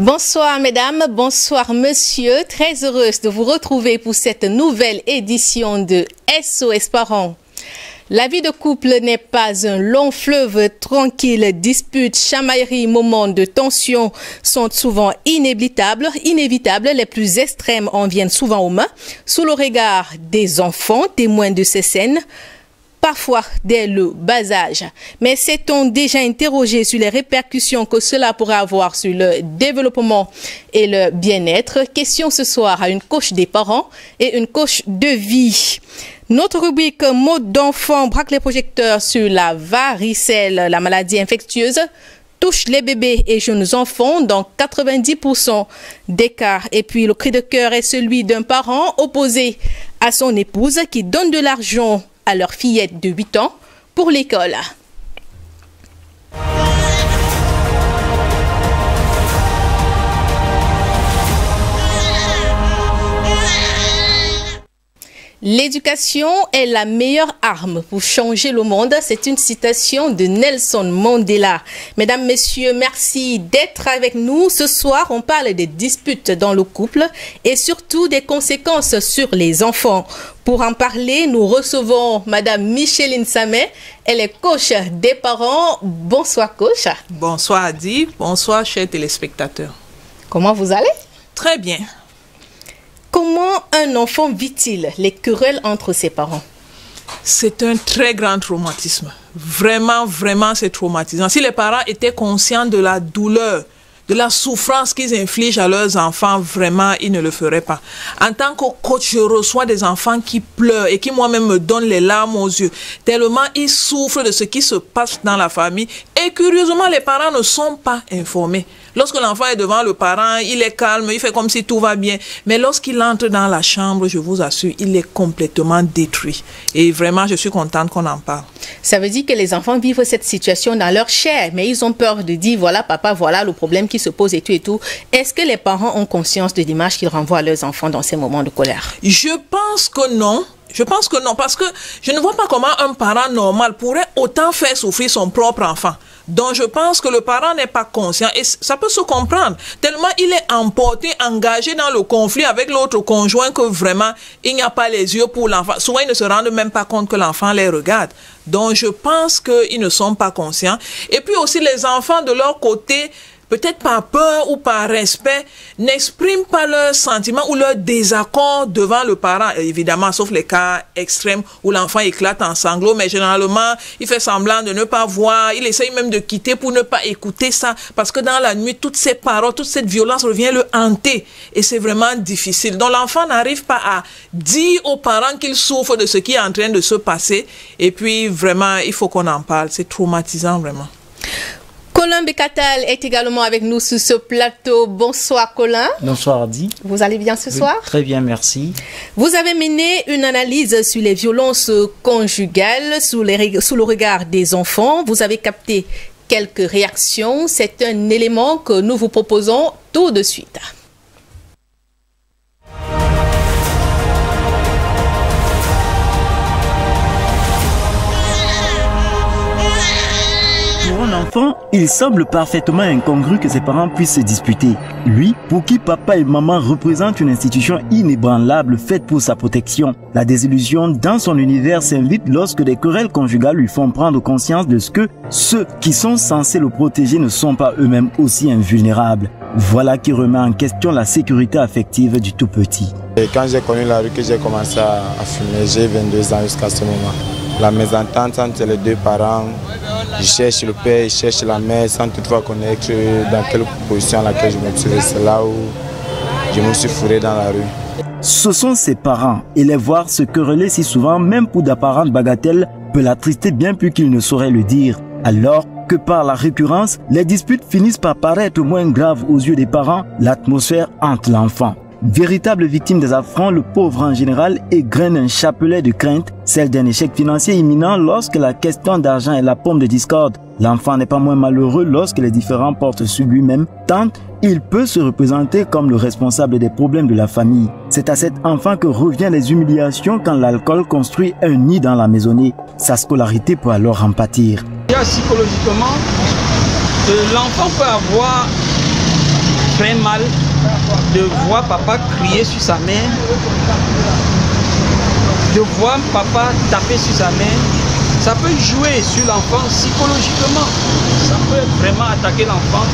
Bonsoir mesdames, bonsoir monsieur. Très heureuse de vous retrouver pour cette nouvelle édition de SOS Parents. La vie de couple n'est pas un long fleuve tranquille. Disputes, chamailleries, moments de tension sont souvent inévitables. Les plus extrêmes en viennent souvent aux mains, sous le regard des enfants, témoins de ces scènes, parfois dès le bas âge. Mais s'est-on déjà interrogé sur les répercussions que cela pourrait avoir sur le développement et le bien-être? Question ce soir à une coach des parents et une coach de vie. Notre rubrique mots d'enfants braque les projecteurs sur la varicelle, la maladie infectieuse touche les bébés et jeunes enfants dans 90% des cas. Et puis le cri de cœur est celui d'un parent opposé à son épouse qui donne de l'argent à leur fillette de 8 ans pour l'école. L'éducation est la meilleure arme pour changer le monde. C'est une citation de Nelson Mandela. Mesdames, messieurs, merci d'être avec nous. Ce soir, on parle des disputes dans le couple et surtout des conséquences sur les enfants. Pour en parler, nous recevons Madame Micheline Samet. Elle est coach des parents. Bonsoir, coach. Bonsoir, Adi. Bonsoir, chers téléspectateurs. Comment vous allez? Très bien. Comment un enfant vit-il les querelles entre ses parents? C'est un très grand traumatisme. Vraiment, vraiment, c'est traumatisant. Si les parents étaient conscients de la douleur, de la souffrance qu'ils infligent à leurs enfants, vraiment, ils ne le feraient pas. En tant que coach, je reçois des enfants qui pleurent et qui moi-même me donnent les larmes aux yeux, tellement ils souffrent de ce qui se passe dans la famille. Et curieusement, les parents ne sont pas informés. Lorsque l'enfant est devant le parent, il est calme, il fait comme si tout va bien. Mais lorsqu'il entre dans la chambre, je vous assure, il est complètement détruit. Et vraiment, je suis contente qu'on en parle. Ça veut dire que les enfants vivent cette situation dans leur chair, mais ils ont peur de dire, voilà papa, voilà le problème qui se pose et tout et tout. Est-ce que les parents ont conscience de l'image qu'ils renvoient à leurs enfants dans ces moments de colère? Je pense que non. Je pense que non, parce que je ne vois pas comment un parent normal pourrait autant faire souffrir son propre enfant. Donc je pense que le parent n'est pas conscient et ça peut se comprendre. Tellement il est emporté, engagé dans le conflit avec l'autre conjoint que vraiment il n'y a pas les yeux pour l'enfant. Souvent ils ne se rendent même pas compte que l'enfant les regarde. Donc je pense qu'ils ne sont pas conscients. Et puis aussi les enfants de leur côté, peut-être par peur ou par respect, n'expriment pas leurs sentiments ou leur désaccord devant le parent. Évidemment, sauf les cas extrêmes où l'enfant éclate en sanglots, mais généralement, il fait semblant de ne pas voir, il essaye même de quitter pour ne pas écouter ça, parce que dans la nuit, toutes ces paroles, toute cette violence revient le hanter, et c'est vraiment difficile. Donc l'enfant n'arrive pas à dire aux parents qu'il souffre de ce qui est en train de se passer, et puis vraiment, il faut qu'on en parle, c'est traumatisant vraiment. Colin Bekatal est également avec nous sur ce plateau. Bonsoir Colin. Bonsoir Adi. Vous allez bien ce soir? Très bien, merci. Vous avez mené une analyse sur les violences conjugales sous le regard des enfants. Vous avez capté quelques réactions. C'est un élément que nous vous proposons tout de suite. Pour un enfant, il semble parfaitement incongru que ses parents puissent se disputer. Lui, pour qui papa et maman représentent une institution inébranlable faite pour sa protection. La désillusion dans son univers s'invite lorsque des querelles conjugales lui font prendre conscience de ce que ceux qui sont censés le protéger ne sont pas eux-mêmes aussi invulnérables. Voilà qui remet en question la sécurité affective du tout petit. Et quand j'ai connu la rue, que j'ai commencé à fumer, j'ai 22 ans jusqu'à ce moment. La mésentente entre les deux parents, je cherche le père, je cherche la mère sans toutefois connaître dans quelle position à laquelle je me trouvais. C'est là où je me suis fourré dans la rue. Ce sont ses parents et les voir se quereller si souvent, même pour d'apparentes bagatelles, peut l'attrister bien plus qu'il ne saurait le dire. Alors que par la récurrence, les disputes finissent par paraître moins graves aux yeux des parents, l'atmosphère hante l'enfant. Véritable victime des affronts, le pauvre en général égrène un chapelet de crainte, celle d'un échec financier imminent lorsque la question d'argent est la pomme de discorde. L'enfant n'est pas moins malheureux lorsque les différends portent sur lui-même, tant il peut se représenter comme le responsable des problèmes de la famille. C'est à cet enfant que reviennent les humiliations quand l'alcool construit un nid dans la maisonnée. Sa scolarité peut alors en pâtir. Psychologiquement, l'enfant peut avoir très mal de voir papa crier sur sa mère, de voir papa taper sur sa mère. Ça peut jouer sur l'enfant psychologiquement. Ça peut vraiment attaquer l'enfant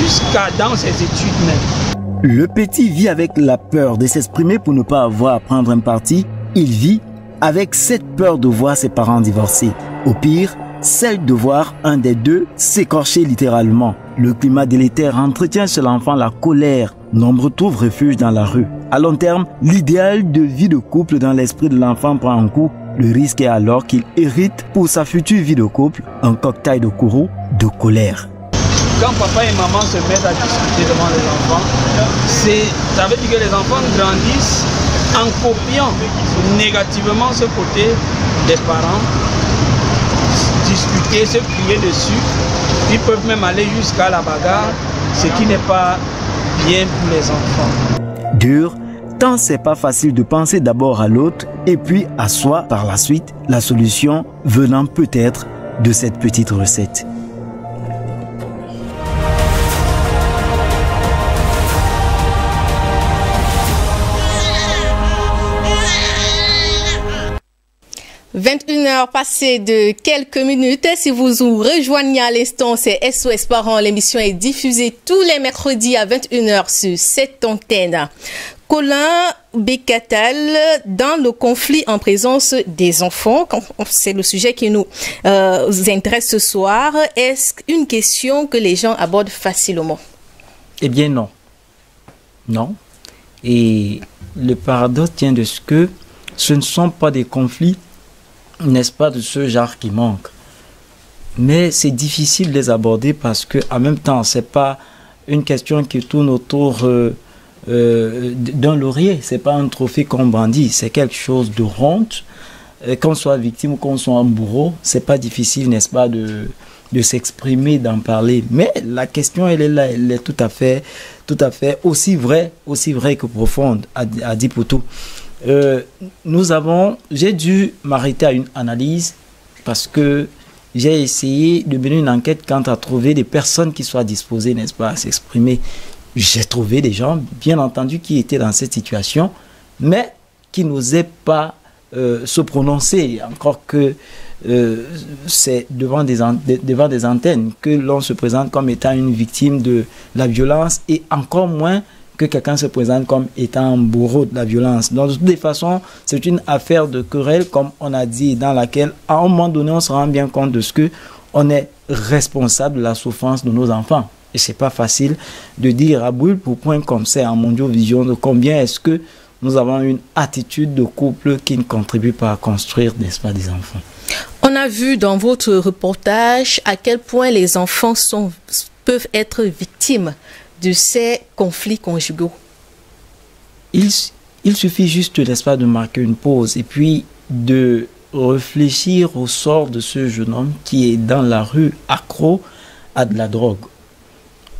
jusqu'à dans ses études même. Le petit vit avec la peur de s'exprimer pour ne pas avoir à prendre un parti. Il vit avec cette peur de voir ses parents divorcer. Au pire, celle de voir un des deux s'écorcher littéralement. Le climat délétère entretient chez l'enfant la colère. Nombreux trouvent refuge dans la rue. À long terme, l'idéal de vie de couple dans l'esprit de l'enfant prend un coup. Le risque est alors qu'il hérite pour sa future vie de couple un cocktail de courroux, de colère. Quand papa et maman se mettent à discuter devant les enfants, ça veut dire que les enfants grandissent en copiant négativement ce côté des parents, discuter, se crier dessus. Ils peuvent même aller jusqu'à la bagarre, ce qui n'est pas bien pour les enfants. Dur, tant c'est pas facile de penser d'abord à l'autre et puis à soi par la suite, la solution venant peut-être de cette petite recette. « 21h passées de quelques minutes. Si vous nous rejoignez à l'instant, c'est SOS Parents. L'émission est diffusée tous les mercredis à 21h sur cette antenne. Colin Bécatal, dans le conflit en présence des enfants, c'est le sujet qui nous intéresse ce soir. Est-ce une question que les gens abordent facilement? Eh bien non. Non. Et le paradoxe tient de ce que ce ne sont pas des conflits, n'est-ce pas, de ce genre qui manquent. Mais c'est difficile de les aborder parce que en même temps, c'est pas une question qui tourne autour d'un laurier. C'est pas un trophée qu'on brandit. C'est quelque chose de honte. Qu'on soit victime ou qu'on soit un bourreau, c'est pas difficile, n'est-ce pas, de s'exprimer, d'en parler. Mais la question, elle est là, elle est tout à fait aussi vraie que profonde, à dire pour tout. J'ai dû m'arrêter à une analyse parce que j'ai essayé de mener une enquête quant à trouver des personnes qui soient disposées, n'est-ce pas, à s'exprimer. J'ai trouvé des gens, bien entendu, qui étaient dans cette situation, mais qui n'osaient pas se prononcer, encore que c'est devant des antennes que l'on se présente comme étant une victime de la violence et encore moins que quelqu'un se présente comme étant un bourreau de la violence. Donc, de toutes les façons, c'est une affaire de querelle, comme on a dit, dans laquelle, à un moment donné, on se rend bien compte de ce que on est responsable de la souffrance de nos enfants. Et c'est pas facile de dire à brûle pour point comme c'est en Mondiovision de combien est-ce que nous avons une attitude de couple qui ne contribue pas à construire, n'est-ce pas, des enfants. On a vu dans votre reportage à quel point les enfants peuvent être victimes de ces conflits conjugaux. Il suffit juste, n'est-ce pas, de marquer une pause et puis de réfléchir au sort de ce jeune homme qui est dans la rue accro à de la drogue.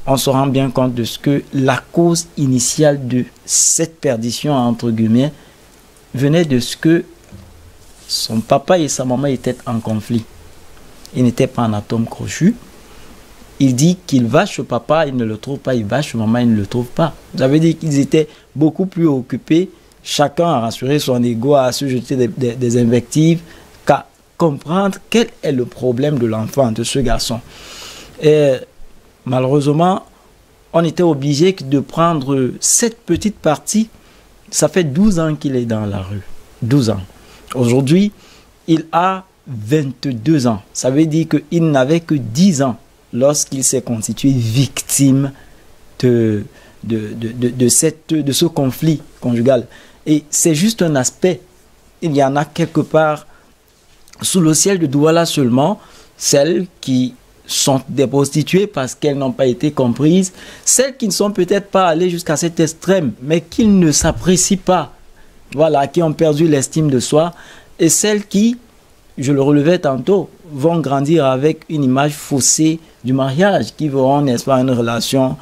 On se rend bien compte de ce que la cause initiale de cette perdition, entre guillemets, venait de ce que son papa et sa maman étaient en conflit. Ils n'étaient pas en atome crochu. Il dit qu'il va chez papa, il ne le trouve pas. Il va chez maman, il ne le trouve pas. Ça veut dire qu'ils étaient beaucoup plus occupés, chacun à rassurer son ego, à se jeter des invectives, qu'à comprendre quel est le problème de l'enfant, de ce garçon. Et malheureusement, on était obligé de prendre cette petite partie. Ça fait 12 ans qu'il est dans la rue. 12 ans. Aujourd'hui, il a 22 ans. Ça veut dire qu'il n'avait que 10 ans lorsqu'il s'est constitué victime de ce conflit conjugal. Et c'est juste un aspect. Il y en a quelque part sous le ciel de Douala seulement, celles qui sont des prostituées parce qu'elles n'ont pas été comprises, celles qui ne sont peut-être pas allées jusqu'à cet extrême, mais qui ne s'apprécient pas, voilà, qui ont perdu l'estime de soi, et celles qui, je le relevais tantôt, vont grandir avec une image faussée du mariage, qui verront, n'est-ce pas, une relation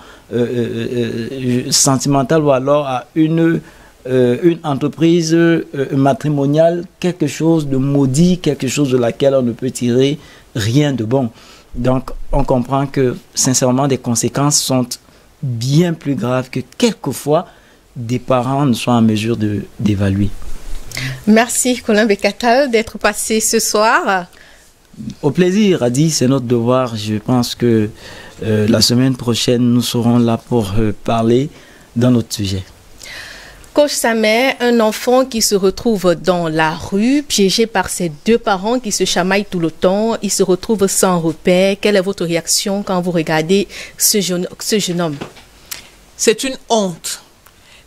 sentimentale ou alors à une entreprise matrimoniale, quelque chose de maudit, quelque chose de laquelle on ne peut tirer rien de bon. Donc, on comprend que, sincèrement, des conséquences sont bien plus grave que quelquefois des parents ne sont en mesure d'évaluer. Merci Colin Bekatal d'être passé ce soir. Au plaisir, Adi, c'est notre devoir. Je pense que la semaine prochaine, nous serons là pour parler d'un autre sujet. Coach Samet, un enfant qui se retrouve dans la rue, piégé par ses deux parents qui se chamaillent tout le temps, il se retrouve sans repère. Quelle est votre réaction quand vous regardez ce jeune homme? C'est une honte.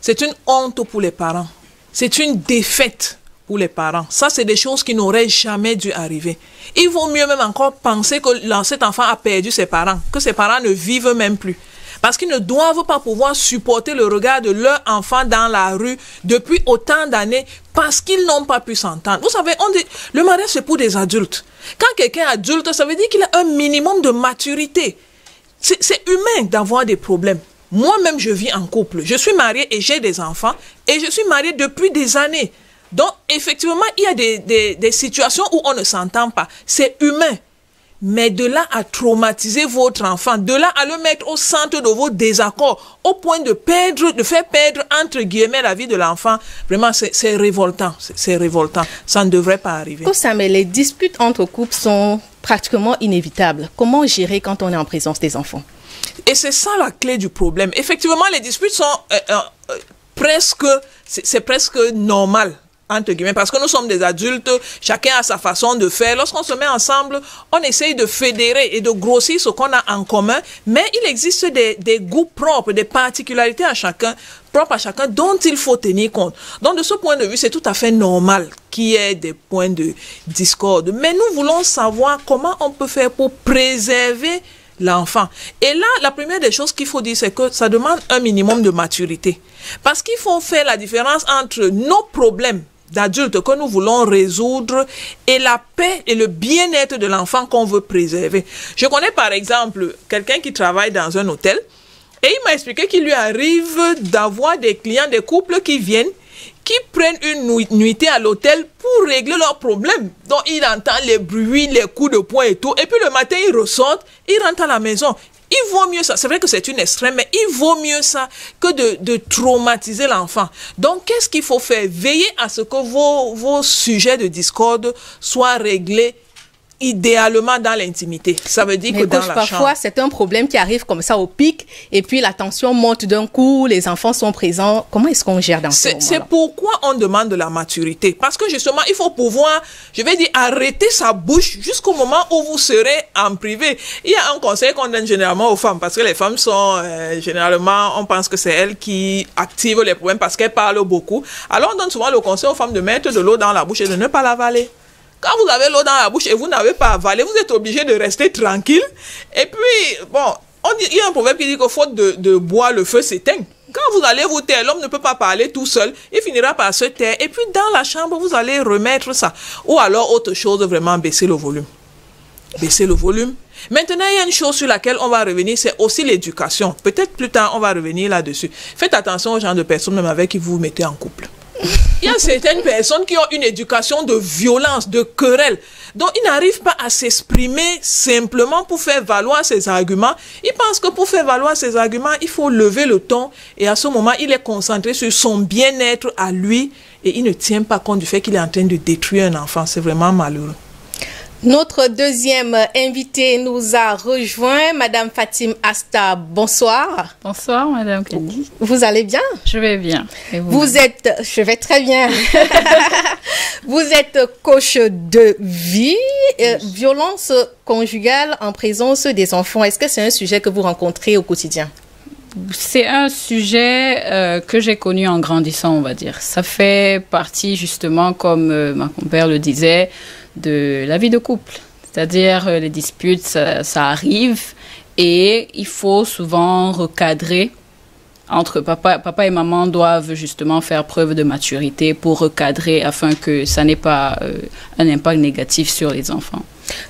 C'est une honte pour les parents. C'est une défaite pour les parents. Ça, c'est des choses qui n'auraient jamais dû arriver. Il vaut mieux même encore penser que cet enfant a perdu ses parents, que ses parents ne vivent même plus. Parce qu'ils ne doivent pas pouvoir supporter le regard de leur enfant dans la rue depuis autant d'années parce qu'ils n'ont pas pu s'entendre. Vous savez, on dit, le mariage c'est pour des adultes. Quand quelqu'un est adulte, ça veut dire qu'il a un minimum de maturité. C'est humain d'avoir des problèmes. Moi-même, je vis en couple. Je suis mariée et j'ai des enfants et je suis mariée depuis des années. Donc, effectivement, il y a des situations où on ne s'entend pas. C'est humain. Mais de là à traumatiser votre enfant, de là à le mettre au centre de vos désaccords, au point de faire perdre, entre guillemets, la vie de l'enfant, vraiment, c'est révoltant. C'est révoltant. Ça ne devrait pas arriver. Mais les disputes entre couples sont pratiquement inévitables. Comment gérer quand on est en présence des enfants? Et c'est ça la clé du problème. Effectivement, les disputes sont c'est presque normal, entre guillemets, parce que nous sommes des adultes, chacun a sa façon de faire. Lorsqu'on se met ensemble, on essaye de fédérer et de grossir ce qu'on a en commun, mais il existe des goûts propres, des particularités propres à chacun dont il faut tenir compte. Donc, de ce point de vue, c'est tout à fait normal qu'il y ait des points de discorde. Mais nous voulons savoir comment on peut faire pour préserver l'enfant. Et là, la première des choses qu'il faut dire, c'est que ça demande un minimum de maturité. Parce qu'il faut faire la différence entre nos problèmes d'adultes que nous voulons résoudre et la paix et le bien-être de l'enfant qu'on veut préserver. Je connais par exemple quelqu'un qui travaille dans un hôtel et il m'a expliqué qu'il lui arrive d'avoir des clients, des couples qui viennent, qui prennent une nuitée à l'hôtel pour régler leurs problèmes. Donc, il entend les bruits, les coups de poing et tout. Et puis, le matin, il ressort, il rentre à la maison. Il vaut mieux ça. C'est vrai que c'est une extrême, mais il vaut mieux ça que de traumatiser l'enfant. Donc, qu'est-ce qu'il faut faire? Veillez à ce que vos sujets de discorde soient réglés idéalement dans l'intimité. Ça veut dire que dans la chambre. Parfois, c'est un problème qui arrive comme ça au pic et puis la tension monte d'un coup, les enfants sont présents. Comment est-ce qu'on gère dans ce moment-là? C'est pourquoi on demande de la maturité. Parce que justement, il faut pouvoir, je vais dire, arrêter sa bouche jusqu'au moment où vous serez en privé. Il y a un conseil qu'on donne généralement aux femmes parce que les femmes sont, généralement, on pense que c'est elles qui activent les problèmes parce qu'elles parlent beaucoup. Alors, on donne souvent le conseil aux femmes de mettre de l'eau dans la bouche et de ne pas l'avaler. Quand vous avez l'eau dans la bouche et vous n'avez pas avalé, vous êtes obligé de rester tranquille. Et puis, bon, il y a un proverbe qui dit que faute de bois, le feu s'éteint. Quand vous allez vous taire, l'homme ne peut pas parler tout seul. Il finira par se taire. Et puis, dans la chambre, vous allez remettre ça. Ou alors, autre chose, vraiment baisser le volume. Baisser le volume. Maintenant, il y a une chose sur laquelle on va revenir, c'est aussi l'éducation. Peut-être plus tard, on va revenir là-dessus. Faites attention aux gens de personnes même avec qui vous vous mettez en couple. Il y a certaines personnes qui ont une éducation de violence, de querelle. Donc, ils n'arrivent pas à s'exprimer simplement pour faire valoir ses arguments. Ils pensent que pour faire valoir ses arguments, il faut lever le ton. Et à ce moment, il est concentré sur son bien-être à lui. Et il ne tient pas compte du fait qu'il est en train de détruire un enfant. C'est vraiment malheureux. Notre deuxième invitée nous a rejoint, Madame Fatim Asta. Bonsoir. Bonsoir, Madame Kelly. Vous allez bien? Je vais bien. Et vous? Je vais très bien. Vous êtes coach de vie, violence conjugale en présence des enfants. Est-ce que c'est un sujet que vous rencontrez au quotidien? C'est un sujet que j'ai connu en grandissant, on va dire. Ça fait partie justement, comme ma compère le disait, de la vie de couple. C'est-à-dire les disputes, ça arrive et il faut souvent recadrer. Entre papa et maman doivent justement faire preuve de maturité pour recadrer afin que ça n'ait pas un impact négatif sur les enfants.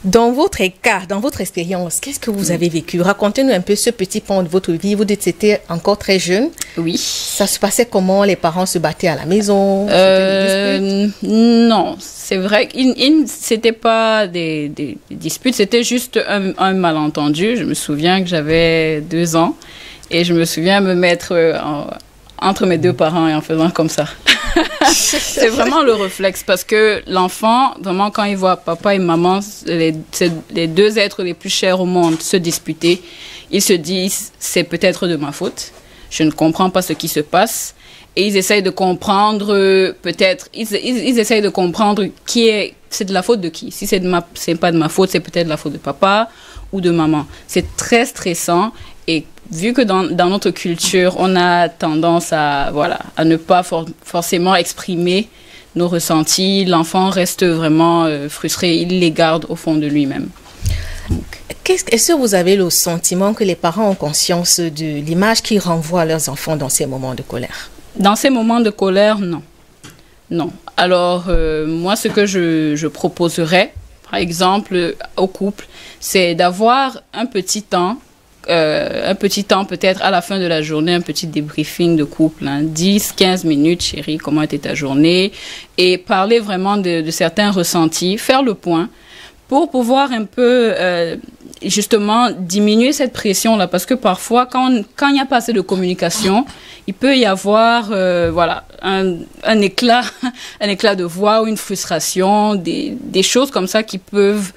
Dans votre cas, dans votre expérience, qu'est-ce que vous avez vécu? Racontez-nous un peu ce petit pan de votre vie. Vous dites que c'était encore très jeune. Oui. Ça se passait comment? Les parents se battaient à la maison? Non, c'est vrai. C'était pas des disputes, c'était juste un malentendu. Je me souviens que j'avais 2 ans. Et je me souviens me mettre entre mes deux parents et en faisant comme ça. C'est vraiment le réflexe parce que l'enfant, vraiment, quand il voit papa et maman, les deux êtres les plus chers au monde, se disputer, il se dit c'est peut-être de ma faute. Je ne comprends pas ce qui se passe. Et ils essayent de comprendre, peut-être, ils essayent de comprendre c'est de la faute de qui. Si c'est pas de ma faute, c'est peut-être de la faute de papa ou de maman. C'est très stressant. Et vu que dans notre culture, on a tendance à ne pas forcément exprimer nos ressentis, l'enfant reste vraiment frustré. Il les garde au fond de lui-même. Est-ce que vous avez le sentiment que les parents ont conscience de l'image qu'ils renvoient à leurs enfants dans ces moments de colère? Dans ces moments de colère, non. Non. Alors, moi, ce que je proposerais, par exemple, au couple, c'est d'avoir un petit temps peut-être à la fin de la journée, un petit débriefing de couple, 10-15 minutes, chérie, comment était ta journée, et parler vraiment de certains ressentis, faire le point, pour pouvoir un peu, justement, diminuer cette pression-là. Parce que parfois, quand il n'y a pas assez de communication, il peut y avoir un éclat de voix ou une frustration, des choses comme ça qui peuvent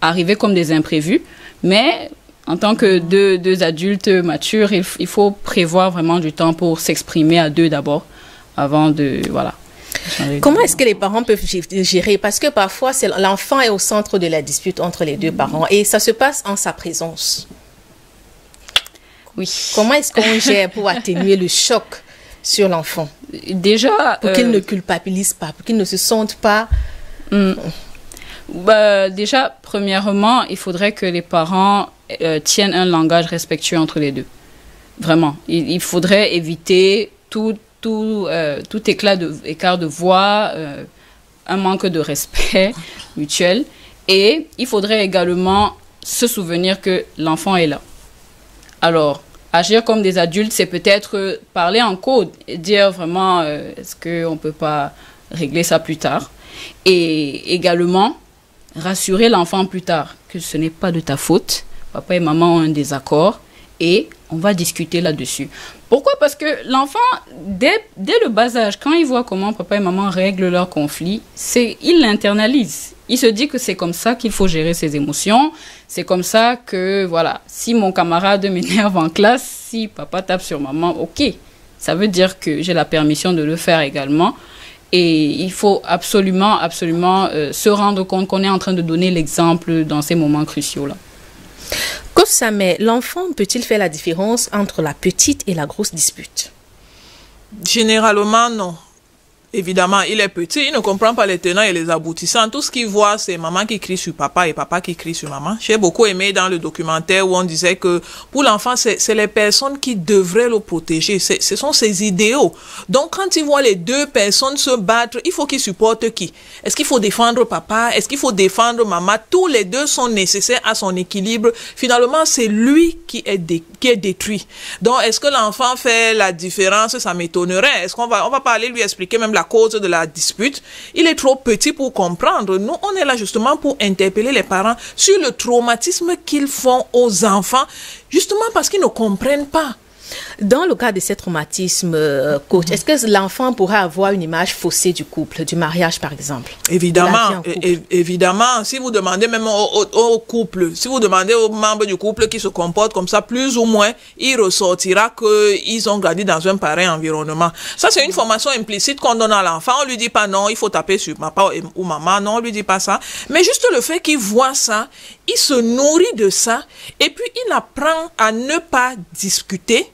arriver comme des imprévus. Mais en tant que deux adultes matures, il faut prévoir vraiment du temps pour s'exprimer à deux d'abord, avant de... Voilà. Comment est-ce que les parents peuvent gérer? Parce que parfois, l'enfant est au centre de la dispute entre les deux parents et ça se passe en sa présence. Oui. Comment est-ce qu'on gère pour atténuer le choc sur l'enfant? Déjà... Pour qu'il ne culpabilise pas, pour qu'il ne se sente pas... Déjà, premièrement, il faudrait que les parents tiennent un langage respectueux entre les deux. Vraiment. Il faudrait éviter tout écart de voix, un manque de respect mutuel. Et il faudrait également se souvenir que l'enfant est là. Alors, agir comme des adultes, c'est peut-être parler en code et dire vraiment, est-ce qu'on ne peut pas régler ça plus tard? Et également, rassurer l'enfant plus tard que ce n'est pas de ta faute. Papa et maman ont un désaccord et on va discuter là-dessus. Pourquoi? Parce que l'enfant, dès le bas âge, quand il voit comment papa et maman règlent leurs conflits, il l'internalise. Il se dit que c'est comme ça qu'il faut gérer ses émotions. C'est comme ça que, voilà, si mon camarade m'énerve en classe, si papa tape sur maman, ok. Ça veut dire que j'ai la permission de le faire également. Et il faut absolument se rendre compte qu'on est en train de donner l'exemple dans ces moments cruciaux-là. Coach Samet, l'enfant peut-il faire la différence entre la petite et la grosse dispute? Généralement, non. Évidemment, il est petit, il ne comprend pas les tenants et les aboutissants. Tout ce qu'il voit, c'est maman qui crie sur papa et papa qui crie sur maman. J'ai beaucoup aimé dans le documentaire où on disait que pour l'enfant, c'est les personnes qui devraient le protéger. Ce sont ses idéaux. Donc, quand il voit les deux personnes se battre, il faut qu'il supporte qui? Est-ce qu'il faut défendre papa? Est-ce qu'il faut défendre maman? Tous les deux sont nécessaires à son équilibre. Finalement, c'est lui qui est détruit. Donc, est-ce que l'enfant fait la différence? Ça m'étonnerait. Est-ce qu'on va pas aller lui expliquer même la cause de la dispute? Il est trop petit pour comprendre. Nous, on est là justement pour interpeller les parents sur le traumatisme qu'ils font aux enfants, justement parce qu'ils ne comprennent pas. Dans le cas de ces traumatismes, coach, est-ce que l'enfant pourra avoir une image faussée du couple, du mariage par exemple? Évidemment, évidemment. Si vous demandez même au couple, si vous demandez aux membres du couple qui se comportent comme ça, plus ou moins, il ressortira qu'ils ont grandi dans un pareil environnement. Ça, c'est une formation implicite qu'on donne à l'enfant. On lui dit pas non, il faut taper sur papa ou maman. Non, on lui dit pas ça. Mais juste le fait qu'il voit ça, il se nourrit de ça et puis il apprend à ne pas discuter.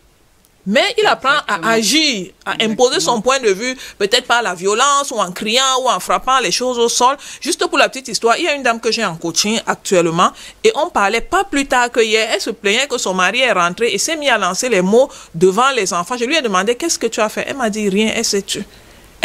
Mais il apprend à agir, à imposer son point de vue, peut-être par la violence ou en criant ou en frappant les choses au sol. Juste pour la petite histoire, il y a une dame que j'ai en coaching actuellement et on parlait pas plus tard que hier. Elle se plaignait que son mari est rentré et s'est mis à lancer les mots devant les enfants. Je lui ai demandé qu'est-ce que tu as fait. Elle m'a dit rien, elle s'est tue.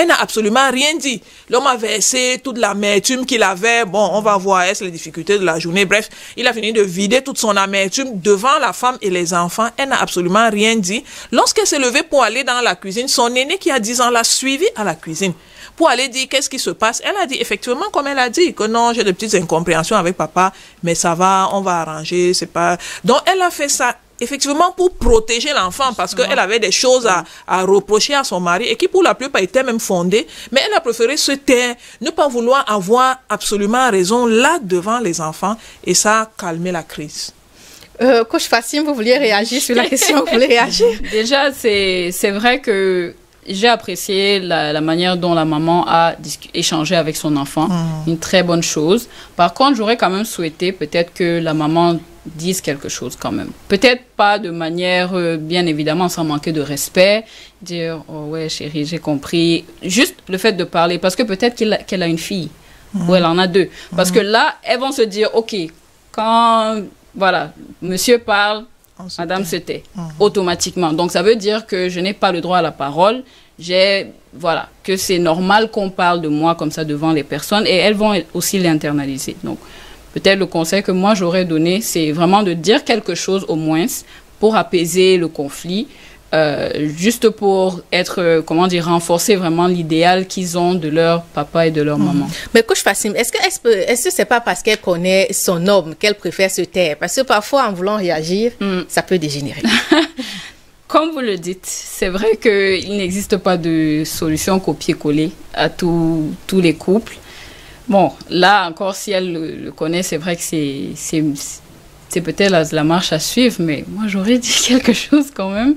Elle n'a absolument rien dit. L'homme a versé toute l'amertume qu'il avait. Bon, on va voir, est-ce les difficultés de la journée. Bref, il a fini de vider toute son amertume devant la femme et les enfants. Elle n'a absolument rien dit. Lorsqu'elle s'est levée pour aller dans la cuisine, son aîné qui a 10 ans l'a suivie à la cuisine pour aller dire qu'est-ce qui se passe. Elle a dit effectivement, comme elle a dit, que non, j'ai de petites incompréhensions avec papa, mais ça va, on va arranger, c'est pas... Donc, elle a fait ça effectivement pour protéger l'enfant, parce qu'elle avait des choses à reprocher à son mari et qui pour la plupart étaient même fondées, mais elle a préféré se taire, ne pas vouloir avoir absolument raison là devant les enfants, et ça a calmé la crise. Coach Fassim, vous vouliez réagir sur la question, vous voulez réagir? Déjà, c'est vrai que j'ai apprécié la manière dont la maman a échangé avec son enfant. Une très bonne chose. Par contre, j'aurais quand même souhaité peut-être que la maman dise quelque chose quand même. Peut-être pas de manière, bien évidemment, sans manquer de respect. Dire, oh ouais, chérie, j'ai compris. Juste le fait de parler. Parce que peut-être qu'elle a une fille. Ou elle en a deux. Parce que là, elles vont se dire, OK, quand... Voilà, monsieur parle, madame se tait, automatiquement. Donc, ça veut dire que je n'ai pas le droit à la parole. Voilà, que c'est normal qu'on parle de moi comme ça devant les personnes et elles vont aussi l'internaliser. Donc, peut-être le conseil que moi j'aurais donné, c'est vraiment de dire quelque chose au moins pour apaiser le conflit, juste pour être, comment dire, renforcer vraiment l'idéal qu'ils ont de leur papa et de leur maman. Mais coach Fassim, est-ce que c'est pas parce qu'elle connaît son homme qu'elle préfère se taire? Parce que parfois, en voulant réagir, ça peut dégénérer. Comme vous le dites, c'est vrai qu'il n'existe pas de solution copier-coller à tous les couples. Bon, là encore, si elle le connaît, c'est vrai que c'est peut-être la marche à suivre, mais moi, j'aurais dit quelque chose quand même.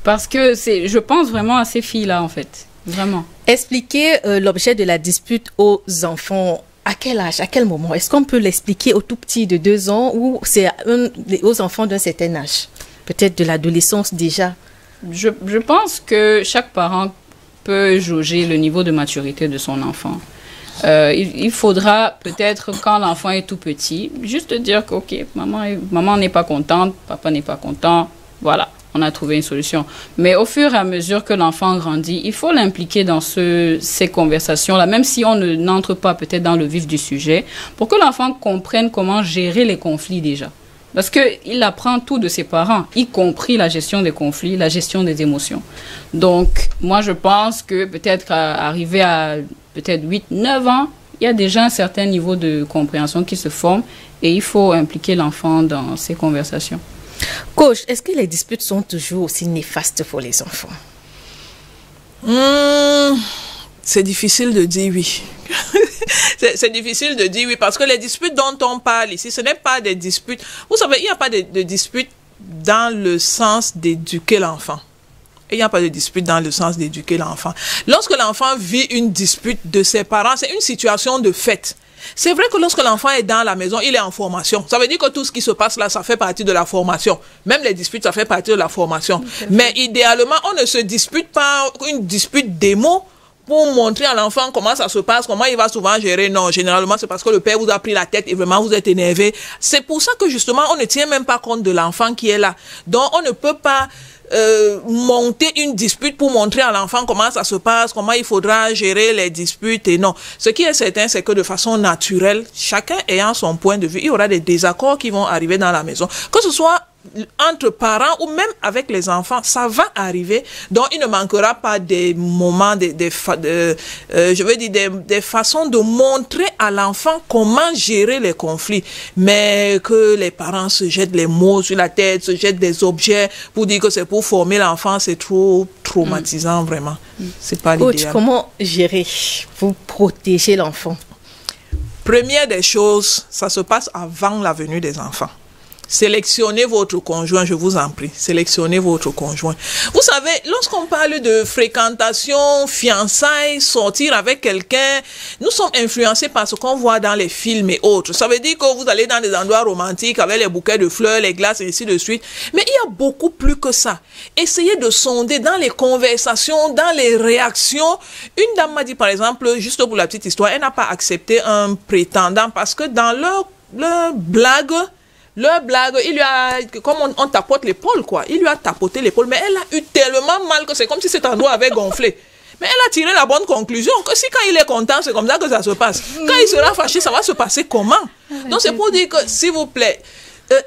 Parce que je pense vraiment à ces filles-là, en fait. Vraiment. Expliquer l'objet de la dispute aux enfants. À quel âge, à quel moment? Est-ce qu'on peut l'expliquer aux tout petits de 2 ans ou c'est aux enfants d'un certain âge? Peut-être de l'adolescence déjà? Je pense que chaque parent peut jauger le niveau de maturité de son enfant. Il faudra peut-être, quand l'enfant est tout petit, juste dire que, OK, maman n'est pas contente, papa n'est pas content, voilà. On a trouvé une solution. Mais au fur et à mesure que l'enfant grandit, il faut l'impliquer dans ces conversations-là, même si on n'entre pas peut-être dans le vif du sujet, pour que l'enfant comprenne comment gérer les conflits déjà. Parce qu'il apprend tout de ses parents, y compris la gestion des conflits, la gestion des émotions. Donc, moi, je pense que peut-être arrivé à peut-être 8-9 ans, il y a déjà un certain niveau de compréhension qui se forme et il faut impliquer l'enfant dans ces conversations. Coach, est-ce que les disputes sont toujours aussi néfastes pour les enfants? C'est difficile de dire oui. C'est difficile de dire oui parce que les disputes dont on parle ici, ce n'est pas des disputes. Vous savez, il n'y a pas de disputes dans le sens d'éduquer l'enfant. Il n'y a pas de dispute dans le sens d'éduquer l'enfant. Lorsque l'enfant vit une dispute de ses parents, c'est une situation de fait. C'est vrai que lorsque l'enfant est dans la maison, il est en formation. Ça veut dire que tout ce qui se passe là, ça fait partie de la formation. Même les disputes, ça fait partie de la formation. Mais idéalement, on ne se dispute pas une dispute des mots pour montrer à l'enfant comment ça se passe, comment il va souvent gérer. Non, généralement, c'est parce que le père vous a pris la tête et vraiment vous êtes énervé. C'est pour ça que justement, on ne tient même pas compte de l'enfant qui est là. Donc, on ne peut pas monter une dispute pour montrer à l'enfant comment ça se passe, comment il faudra gérer les disputes et non. Ce qui est certain, c'est que de façon naturelle, chacun ayant son point de vue, il y aura des désaccords qui vont arriver dans la maison. Que ce soit entre parents ou même avec les enfants, ça va arriver. Donc, il ne manquera pas des moments, je veux dire, des façons de montrer à l'enfant comment gérer les conflits. Mais que les parents se jettent les mots sur la tête, se jettent des objets pour dire que c'est pour former l'enfant, c'est trop traumatisant, vraiment. C'est pas l'idéal. Coach, comment gérer pour protéger l'enfant? Première des choses, ça se passe avant la venue des enfants. Sélectionnez votre conjoint, je vous en prie. Sélectionnez votre conjoint. Vous savez, lorsqu'on parle de fréquentation, fiançailles, sortir avec quelqu'un, nous sommes influencés par ce qu'on voit dans les films et autres. Ça veut dire que vous allez dans des endroits romantiques avec les bouquets de fleurs, les glaces et ainsi de suite. Mais il y a beaucoup plus que ça. Essayez de sonder dans les conversations, dans les réactions. Une dame m'a dit, par exemple, juste pour la petite histoire, elle n'a pas accepté un prétendant parce que dans leur blague, il lui a, comme on tapote l'épaule, quoi. Il lui a tapoté l'épaule, mais elle a eu tellement mal que c'est comme si cet endroit avait gonflé. Mais elle a tiré la bonne conclusion, que si quand il est content, c'est comme ça que ça se passe. Quand il sera fâché, ça va se passer comment? Donc c'est pour dire que, s'il vous plaît,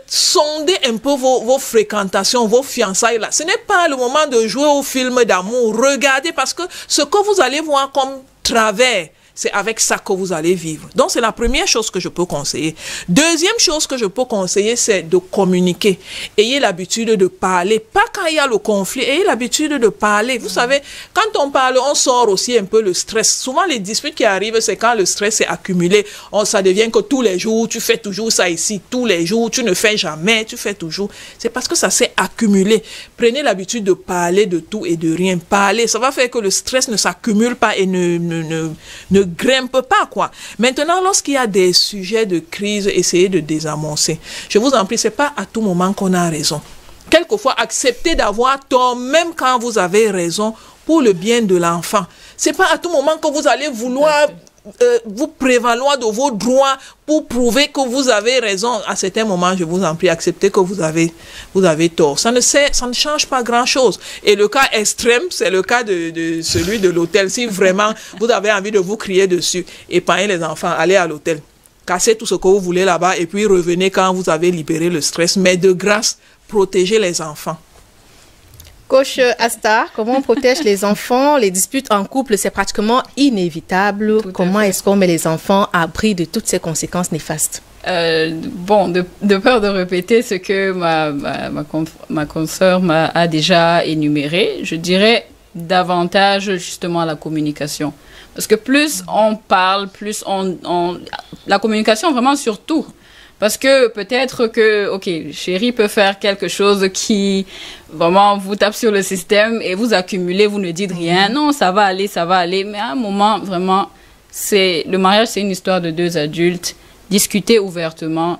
sondez un peu vos fréquentations, vos fiançailles là. Ce n'est pas le moment de jouer au film d'amour. Regardez, parce que ce que vous allez voir comme travers c'est avec ça que vous allez vivre. Donc, c'est la première chose que je peux conseiller. Deuxième chose que je peux conseiller, c'est de communiquer. Ayez l'habitude de parler. Pas quand il y a le conflit, ayez l'habitude de parler. Vous savez, quand on parle, on sort aussi un peu le stress. Souvent, les disputes qui arrivent, c'est quand le stress est accumulé. Ça devient que tous les jours, tu fais toujours ça ici. Tous les jours, tu ne fais jamais, tu fais toujours. C'est parce que ça s'est accumulé. Prenez l'habitude de parler de tout et de rien. Parler, ça va faire que le stress ne s'accumule pas et ne grimpe pas, quoi. Maintenant, lorsqu'il y a des sujets de crise, essayez de désamorcer. Je vous en prie, c'est pas à tout moment qu'on a raison. Quelquefois, acceptez d'avoir tort, même quand vous avez raison, pour le bien de l'enfant. C'est pas à tout moment que vous allez vouloir vous prévaloir de vos droits pour prouver que vous avez raison. À certains moments, je vous en prie, acceptez que vous avez tort. Ça ne change pas grand-chose. Et le cas extrême, c'est le cas de celui de l'hôtel. Si vraiment vous avez envie de vous crier dessus, épargnez les enfants, allez à l'hôtel. Cassez tout ce que vous voulez là-bas et puis revenez quand vous avez libéré le stress. Mais de grâce, protégez les enfants. Coach Asta, comment on protège les enfants? Les disputes en couple, c'est pratiquement inévitable. Comment est-ce qu'on met les enfants à l'abri de toutes ces conséquences néfastes? Bon, de peur de répéter ce que ma consoeur a déjà énuméré, je dirais davantage justement la communication. Parce que plus on parle, plus la communication vraiment surtout. Parce que peut-être que, ok, chérie peut faire quelque chose qui vraiment vous tape sur le système et vous accumulez, vous ne dites rien. Non, ça va aller. Mais à un moment, vraiment, le mariage, c'est une histoire de deux adultes. Discuter ouvertement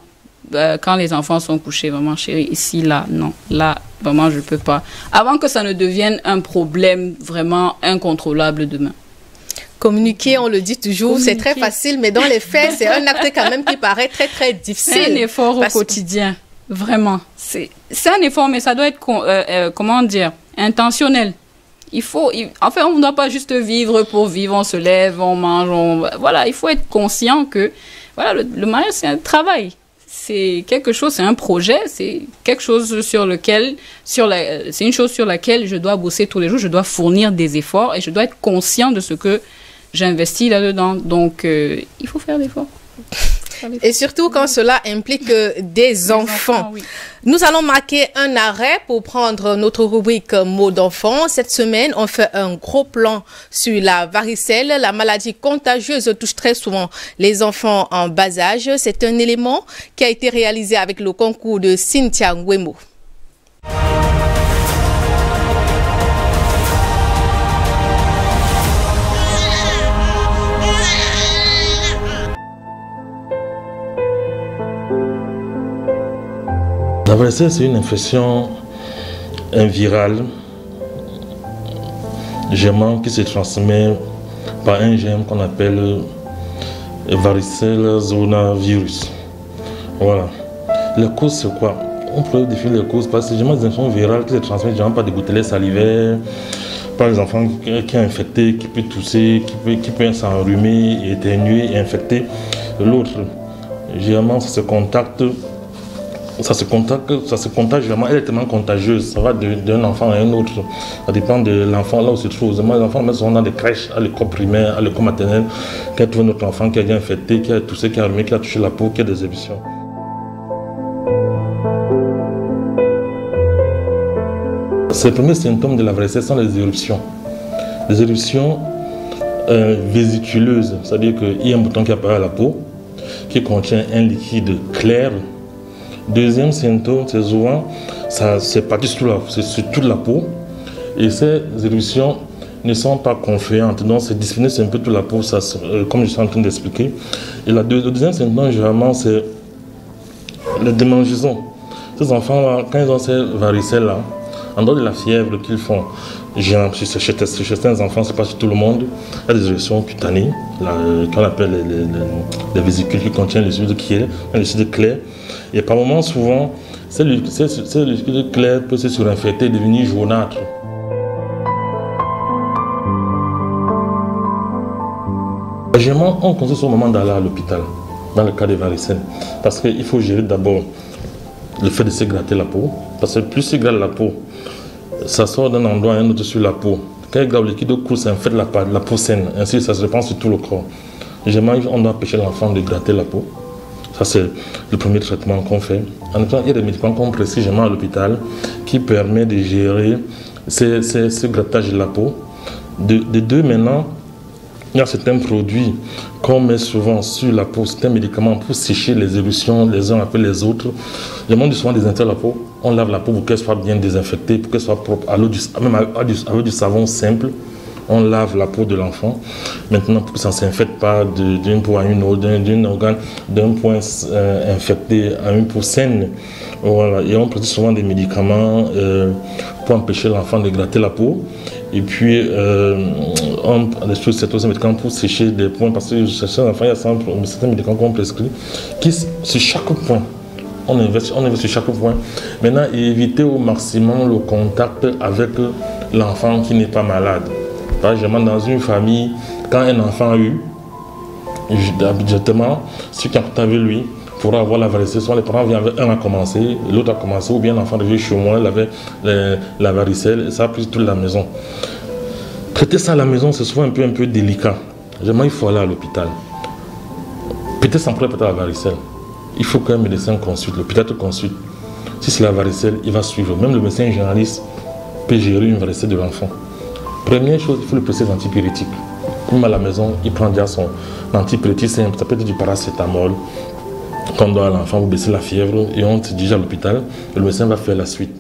quand les enfants sont couchés. Vraiment, chérie, ici, là, non. Là, vraiment, je ne peux pas. Avant que ça ne devienne un problème vraiment incontrôlable demain. Communiquer, on le dit toujours, c'est très facile, mais dans les faits, c'est un acte quand même qui paraît très, très difficile. C'est un effort au quotidien, vraiment. C'est un effort, mais ça doit être, comment dire, intentionnel. Enfin, on ne doit pas juste vivre pour vivre, on se lève, on mange, voilà, il faut être conscient que, voilà, le mariage, c'est un travail. C'est quelque chose, c'est un projet, c'est quelque chose c'est une chose sur laquelle je dois bosser tous les jours, je dois fournir des efforts et je dois être conscient de ce que j'investis là-dedans. Donc, il faut faire l'effort. Et surtout quand cela implique des enfants. Oui. Nous allons marquer un arrêt pour prendre notre rubrique mots d'enfants. Cette semaine, on fait un gros plan sur la varicelle. La maladie contagieuse touche très souvent les enfants en bas âge. C'est un élément qui a été réalisé avec le concours de Cynthia Ngwemo. La varicelle, c'est une infection virale, germane, qui se transmet par un germe qu'on appelle varicelle zoster virus. Voilà. La cause, c'est quoi? On peut définir les causes parce que c'est des infections virales qui se transmettent par des gouttelettes salivaires, par les enfants qui sont infectés, qui peuvent tousser, qui peuvent s'enrhumer, éternuer et infecter l'autre. Généralement, ça se contagie vraiment, elle est tellement contagieuse, ça va d'un enfant à un autre. Ça dépend de l'enfant là où se trouve. Les enfants sont dans des crèches, à l'école primaire, à l'école maternelle, qui a trouvé notre enfant qui a été infecté, qui a toussé, qui a remis, qui a touché la peau, qui a des éruptions. Les premiers symptômes de la varicelle sont les éruptions. Les éruptions vésiculeuses, c'est-à-dire qu'il y a un bouton qui apparaît à la peau, qui contient un liquide clair. Deuxième symptôme, c'est souvent, c'est parti sur toute la peau. Et ces éruptions ne sont pas confluentes, donc c'est disséminé sur un peu toute la peau, comme je suis en train d'expliquer. Et le deuxième symptôme, généralement, c'est le démangeaison. Ces enfants-là, quand ils ont ces varicelles-là, en dehors de la fièvre qu'ils font, chez certains enfants, c'est pas sur tout le monde, il y a des éruptions cutanées, qu'on appelle les vésicules qui contiennent le liquide clair. Et par moments, souvent, ce liquide clair peut se surinfecter et devenir jaunâtre. Généralement, on conseille au moment d'aller à l'hôpital, dans le cas des varicelles, parce qu'il faut gérer d'abord le fait de se gratter la peau, parce que plus se gratte la peau, ça sort d'un endroit à un autre sur la peau. Quel grave liquide coule, ça infecte la peau saine. Ainsi, ça se répand sur tout le corps. Généralement, on doit empêcher l'enfant de gratter la peau. Ça, c'est le premier traitement qu'on fait. En même temps, il y a des médicaments qu'on prescrit généralement à l'hôpital qui permettent de gérer ce grattage de la peau. De deux, maintenant, il y a certains produits qu'on met souvent sur la peau, certains médicaments pour sécher les éruptions les uns après les autres. Je demande souvent désinfecter la peau. On lave la peau pour qu'elle soit bien désinfectée, pour qu'elle soit propre, même avec du savon simple. On lave la peau de l'enfant. Maintenant, pour que ça ne s'infecte pas d'une peau à une autre, d'un organe, d'un point infecté à une peau saine. Voilà. Et on pratique souvent des médicaments pour empêcher l'enfant de gratter la peau. Et puis, on c'est aussi un médicament pour sécher des points, parce que chez l'enfant, il y a certains médicaments qu'on prescrit qui, sur chaque point, on investe sur chaque point. Maintenant, éviter au maximum le contact avec l'enfant qui n'est pas malade. Par exemple, dans une famille, quand un enfant a eu, directement, celui qui a contact avec lui pourra avoir la varicelle. Soit les parents viennent avec un a commencé, l'autre a commencé, ou bien l'enfant devait chez moi, il avait la varicelle, et ça a pris toute la maison. Traiter ça à la maison, c'est souvent un peu délicat. Généralement, il faut aller à l'hôpital. Peut-être sans problème, peut-être la varicelle. Il faut qu'un médecin consulte, le pédiatre consulte. Si c'est la varicelle, il va suivre. Même le médecin généraliste peut gérer une varicelle de l'enfant. Première chose, il faut le presser antipyrétique. Comme à la maison, il prend déjà son antipyrétique, ça peut être du paracétamol. Quand on doit à l'enfant, vous baissez la fièvre et on te dirige à l'hôpital. Le médecin va faire la suite.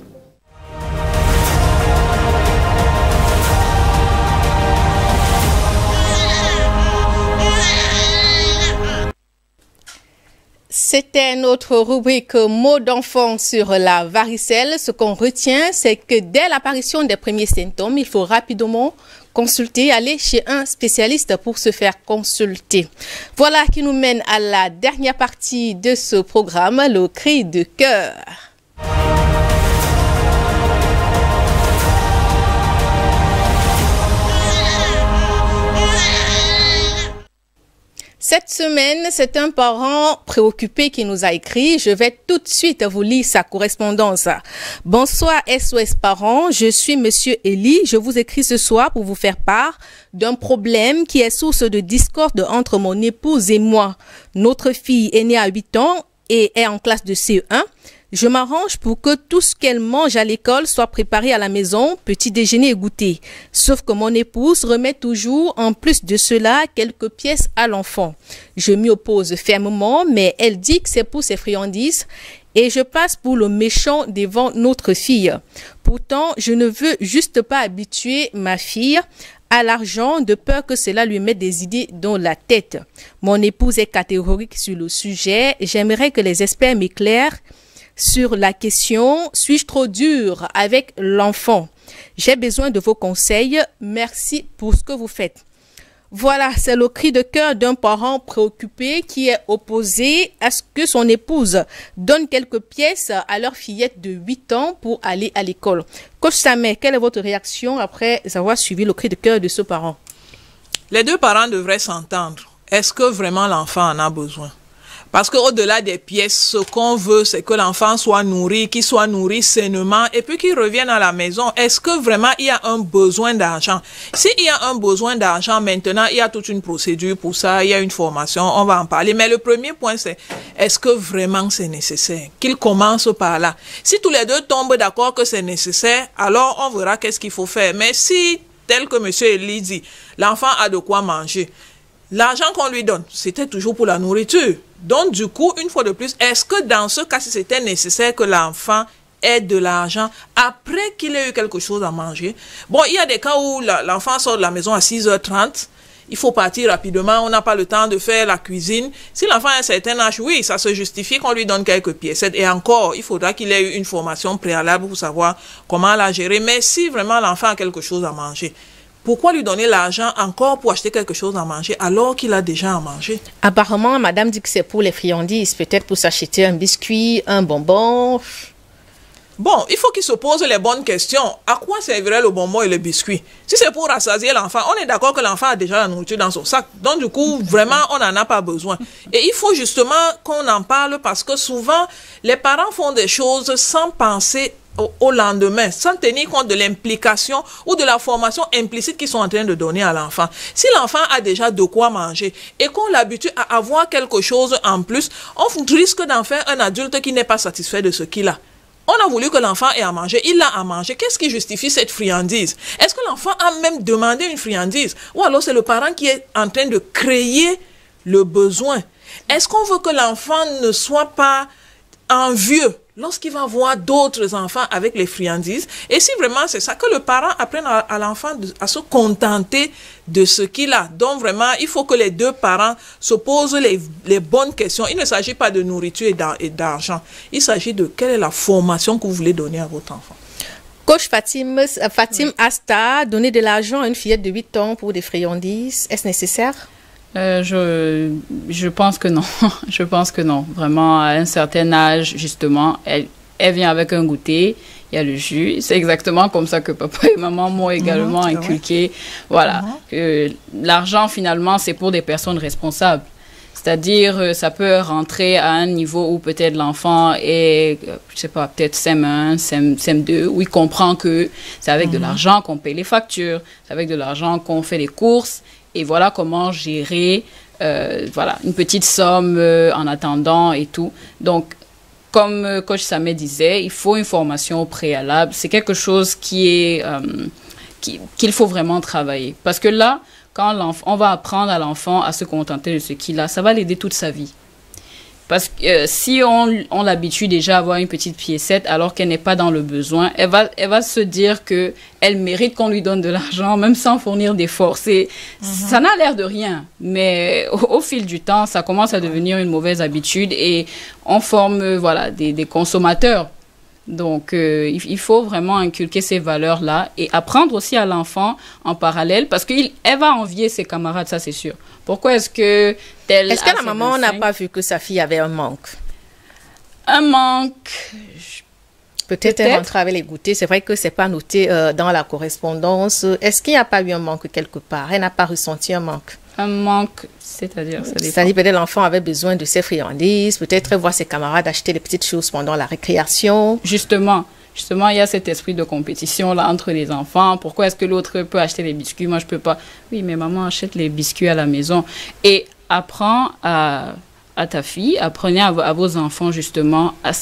C'était notre rubrique mots d'enfant sur la varicelle. Ce qu'on retient, c'est que dès l'apparition des premiers symptômes, il faut rapidement consulter, aller chez un spécialiste pour se faire consulter. Voilà qui nous mène à la dernière partie de ce programme, le cri de cœur. Cette semaine, c'est un parent préoccupé qui nous a écrit. Je vais tout de suite vous lire sa correspondance. Bonsoir SOS Parents, je suis Monsieur Elie. Je vous écris ce soir pour vous faire part d'un problème qui est source de discorde entre mon épouse et moi. Notre fille est née à 8 ans et est en classe de CE1. Je m'arrange pour que tout ce qu'elle mange à l'école soit préparé à la maison, petit déjeuner et goûter. Sauf que mon épouse remet toujours, en plus de cela, quelques pièces à l'enfant. Je m'y oppose fermement, mais elle dit que c'est pour ses friandises et je passe pour le méchant devant notre fille. Pourtant, je ne veux juste pas habituer ma fille à l'argent de peur que cela lui mette des idées dans la tête. Mon épouse est catégorique sur le sujet. J'aimerais que les experts m'éclairent sur la question, suis-je trop dur avec l'enfant? J'ai besoin de vos conseils. Merci pour ce que vous faites. Voilà, c'est le cri de cœur d'un parent préoccupé qui est opposé à ce que son épouse donne quelques pièces à leur fillette de 8 ans pour aller à l'école. Coach Samet, quelle est votre réaction après avoir suivi le cri de cœur de ce parent? Les deux parents devraient s'entendre. Est-ce que vraiment l'enfant en a besoin? Parce qu'au-delà des pièces, ce qu'on veut, c'est que l'enfant soit nourri, qu'il soit nourri sainement et puis qu'il revienne à la maison. Est-ce que vraiment il y a un besoin d'argent? S'il y a un besoin d'argent, maintenant, il y a toute une procédure pour ça, il y a une formation, on va en parler. Mais le premier point, c'est est-ce que vraiment c'est nécessaire? Qu'il commence par là. Si tous les deux tombent d'accord que c'est nécessaire, alors on verra qu'est-ce qu'il faut faire. Mais si, tel que M. Elie dit, l'enfant a de quoi manger, l'argent qu'on lui donne, c'était toujours pour la nourriture. Donc, du coup, une fois de plus, est-ce que dans ce cas, si c'était nécessaire que l'enfant ait de l'argent après qu'il ait eu quelque chose à manger? Bon, il y a des cas où l'enfant sort de la maison à 6h30, il faut partir rapidement, on n'a pas le temps de faire la cuisine. Si l'enfant a un certain âge, oui, ça se justifie qu'on lui donne quelques pièces. Et encore, il faudra qu'il ait eu une formation préalable pour savoir comment la gérer. Mais si vraiment l'enfant a quelque chose à manger, pourquoi lui donner l'argent encore pour acheter quelque chose à manger alors qu'il a déjà à manger? Apparemment, madame dit que c'est pour les friandises, peut-être pour s'acheter un biscuit, un bonbon. Bon, il faut qu'il se pose les bonnes questions. À quoi servirait le bonbon et le biscuit? Si c'est pour rassasier l'enfant, on est d'accord que l'enfant a déjà la nourriture dans son sac. Donc, du coup, vraiment, on n'en a pas besoin. Et il faut justement qu'on en parle parce que souvent, les parents font des choses sans penser au lendemain, sans tenir compte de l'implication ou de la formation implicite qu'ils sont en train de donner à l'enfant. Si l'enfant a déjà de quoi manger et qu'on l'habitue à avoir quelque chose en plus, on risque d'en faire un adulte qui n'est pas satisfait de ce qu'il a. On a voulu que l'enfant ait à manger, il a à manger. Qu'est-ce qui justifie cette friandise? Est-ce que l'enfant a même demandé une friandise? Ou alors c'est le parent qui est en train de créer le besoin? Est-ce qu'on veut que l'enfant ne soit pas envieux lorsqu'il va voir d'autres enfants avec les friandises? Et si vraiment c'est ça, que le parent apprenne à l'enfant à se contenter de ce qu'il a. Donc vraiment, il faut que les deux parents se posent les bonnes questions. Il ne s'agit pas de nourriture et d'argent. Il s'agit de quelle est la formation que vous voulez donner à votre enfant. Coach Fatim Asta, donner de l'argent à une fillette de 8 ans pour des friandises, est-ce nécessaire? Je pense que non. Je pense que non. Vraiment, à un certain âge, justement, elle vient avec un goûter, il y a le jus. C'est exactement comme ça que papa et maman m'ont également inculqué. Voilà. L'argent, finalement, c'est pour des personnes responsables. C'est-à-dire, ça peut rentrer à un niveau où peut-être l'enfant est, je sais pas, peut-être CM1, CM2, où il comprend que c'est avec de l'argent qu'on paye les factures, c'est avec de l'argent qu'on fait les courses. Et voilà comment gérer voilà, une petite somme en attendant et tout. Donc, comme Coach Samé disait, il faut une formation au préalable. C'est quelque chose qu'il faut vraiment travailler. Parce que là, quand on va apprendre à l'enfant à se contenter de ce qu'il a, ça va l'aider toute sa vie. Parce que si on l'habitue déjà à avoir une petite piécette alors qu'elle n'est pas dans le besoin, elle va se dire que elle mérite qu'on lui donne de l'argent, même sans fournir d'efforts. Ça n'a l'air de rien, mais au fil du temps, ça commence à devenir une mauvaise habitude et on forme voilà, des consommateurs. Donc, il faut vraiment inculquer ces valeurs-là et apprendre aussi à l'enfant en parallèle parce qu'elle va envier ses camarades, ça c'est sûr. Pourquoi est-ce que Est-ce que la maman n'a pas vu que sa fille avait un manque? Un manque... Peut-être elle rentrait avec les goûters. C'est vrai que c'est pas noté dans la correspondance. Est-ce qu'il n'y a pas eu un manque quelque part? Elle n'a pas ressenti un manque? Un manque, c'est-à-dire peut-être l'enfant avait besoin de ses friandises, peut-être voir ses camarades acheter des petites choses pendant la récréation. Justement, il y a cet esprit de compétition là entre les enfants. Pourquoi est-ce que l'autre peut acheter les biscuits? Moi, je peux pas. Oui, mais maman achète les biscuits à la maison. Et apprends à ta fille, apprenez à vos enfants justement à